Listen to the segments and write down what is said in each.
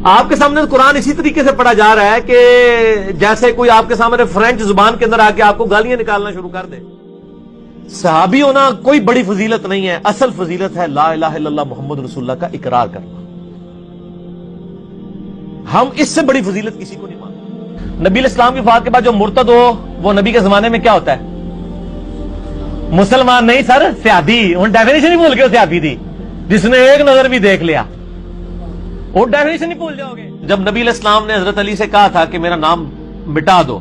آپ کے سامنے قرآن اسی طریقے سے پڑھا جا رہا ہے کہ جیسے کوئی آپ کے سامنے فرینچ زبان کے اندر آ کے آپ کو گالیاں نکالنا شروع کر دے. صحابی ہونا کوئی بڑی فضیلت نہیں ہے، اصل فضیلت ہے لا الہ الا اللہ محمد رسول اللہ کا اقرار کرنا. ہم اس سے بڑی فضیلت کسی کو نہیں مانتے. نبی علیہ السلام کی وفات کے بعد جو مرتد ہو وہ نبی کے زمانے میں کیا ہوتا ہے؟ مسلمان نہیں سر، سیادی. ان ڈیفینیشن ہی بھول گئے سیادی تھی، جس نے ایک نظر بھی دیکھ لیا وہ ڈیفینیشن ہی بھول جاؤ گے. جب نبی علیہ السلام نے حضرت علی سے کہا تھا کہ میرا نام مٹا دو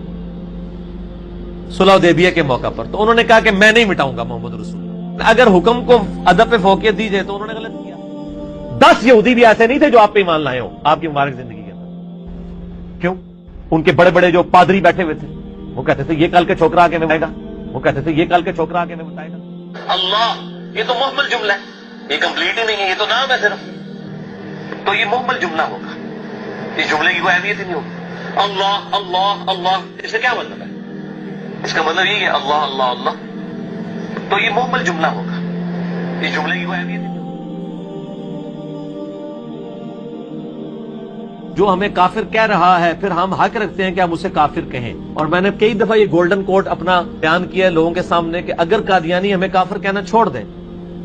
صلح حدیبیہ کے موقع پر، تو انہوں نے کہا کہ میں نہیں مٹاؤں گا محمد رسول اللہ. اگر حکم کو ادب پہ فوقیت دی جائے تو انہوں نے غلط کیا. 10 یہودی بھی ایسے نہیں تھے جو آپ پہ ایمان لائے ہوں آپ کی مبارک زندگی کے اندر. کیوں؟ ان کے بڑے بڑے جو پادری بیٹھے ہوئے تھے وہ کہتے تھے یہ کل کے چھوکرا آ کے میں بتائے گا، وہ کہتے تھے یہ کل کے چھوکرا آ کے میں بتائے گا. اللہ یہ تو محمل جملہ ہے، یہ کمپلیٹ ہی نہیں ہے، یہ تو نام ہے صرف. تو یہ محمل جملہ ہوگا، اس جملے کی کوئی اہمیت ہی نہیں ہوگی. اللہ اللہ اللہ، اس کا کیا مطلب ہے؟ اس کا مطلب یہ ہے اللہ اللہ اللہ. تو یہ محمل جملہ ہوگا، اس جملے کی کوئی اہمیت ہی نہیں ہوگی. جو ہمیں کافر کہہ رہا ہے پھر ہم حق رکھتے ہیں کہ ہم اسے کافر کہیں. اور میں نے کئی دفعہ یہ گولڈن کوٹ اپنا بیان کیا ہے لوگوں کے سامنے کہ اگر قادیانی ہمیں کافر کہنا چھوڑ دیں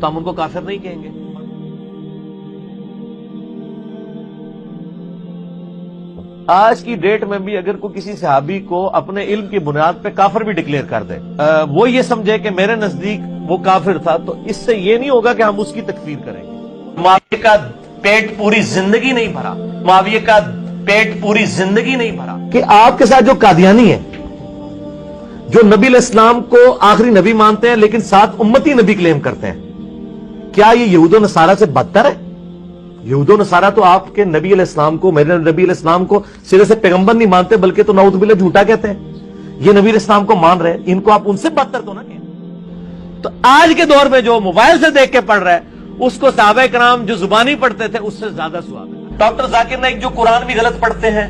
تو ہم ان کو کافر نہیں کہیں گے. آج کی ڈیٹ میں بھی اگر کوئی کسی صحابی کو اپنے علم کی بنیاد پہ کافر بھی ڈکلیئر کر دے، وہ یہ سمجھے کہ میرے نزدیک وہ کافر تھا، تو اس سے یہ نہیں ہوگا کہ ہم اس کی تکفیر کریں گے. معاویہ کا پیٹ پوری زندگی نہیں بھرا، معاویہ کا پیٹ پوری زندگی نہیں بھرا کہ آپ کے ساتھ جو قادیانی ہے، جو نبی علیہ السلام کو آخری نبی مانتے ہیں لیکن ساتھ امتی نبی کلیم کرتے ہیں، کیا یہ یہود و نصارہ سے بدتر ہے؟ یہود و نصارہ تو آپ کے نبی علیہ السلام کو، میرے نبی علیہ السلام کو سرے سے پیغمبر نہیں مانتے بلکہ تو نعوذ باللہ جھوٹا کہتے ہیں. یہ نبی علیہ السلام کو مان رہے ہیں، ان کو آپ ان سے بدتر تو نہ کہیں. تو آج کے دور میں جو موبائل سے دیکھ کے پڑھ رہا ہے اس کو صحابہ کرام جو زبانی پڑھتے تھے اس سے زیادہ ثواب ہے. ڈاکٹر ذاکر نائک جو قرآن بھی غلط پڑھتے ہیں،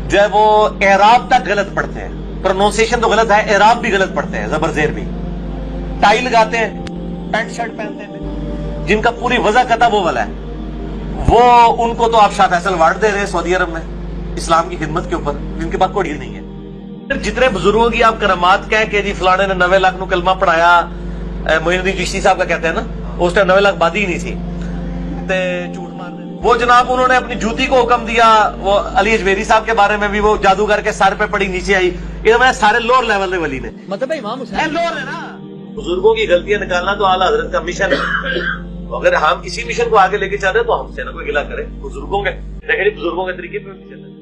جو ہے وہ اعراب تک غلط پڑھتے ہیں، پروننسیشن تو غلط ہے، اعراب بھی غلط پڑھتے ہیں، زبر زیر بھی. ٹائی لگاتے ہیں، پینٹ شرٹ پہنتے ہیں، جن کا پوری وضع قطع وہ والا ہے، وہ ان کو تو آپ شاہ فیصل وارڈ دے رہے ہیں سعودی عرب میں اسلام کی خدمت کے اوپر، جن کے پاس کوئی ڈیل نہیں ہے. جتنے بزرگوں کی آپ کرامات کہیں کہ جی فلانے نے 90 لاکھ نو کلمہ پڑھایا، معین الدین چشتی صاحب کا کہتے ہیں نا، اس ٹائم 90 لاکھ بادی ہی نہیں تھی، جھوٹ مارنے. وہ جناب انہوں نے اپنی جوتی کو حکم دیا. وہ علی اجمیری صاحب کے بارے میں بھی وہ جادوگر کے سر پہ پڑی نیچے آئی. یہ میں سارے لوور لیول کے ولی نے، مطلب امام حسین لوور ہے نا. بزرگوں کی غلطیاں نکالنا تو اعلیٰ حضرت کا مشن ہے. اگر ہم کسی مشن کو آگے لے کے چل رہے ہیں تو ہم سے نہ کوئی گلہ کرے بزرگوں کے، دیکھیں بزرگوں کے طریقے پہ بھی چل رہے ہیں.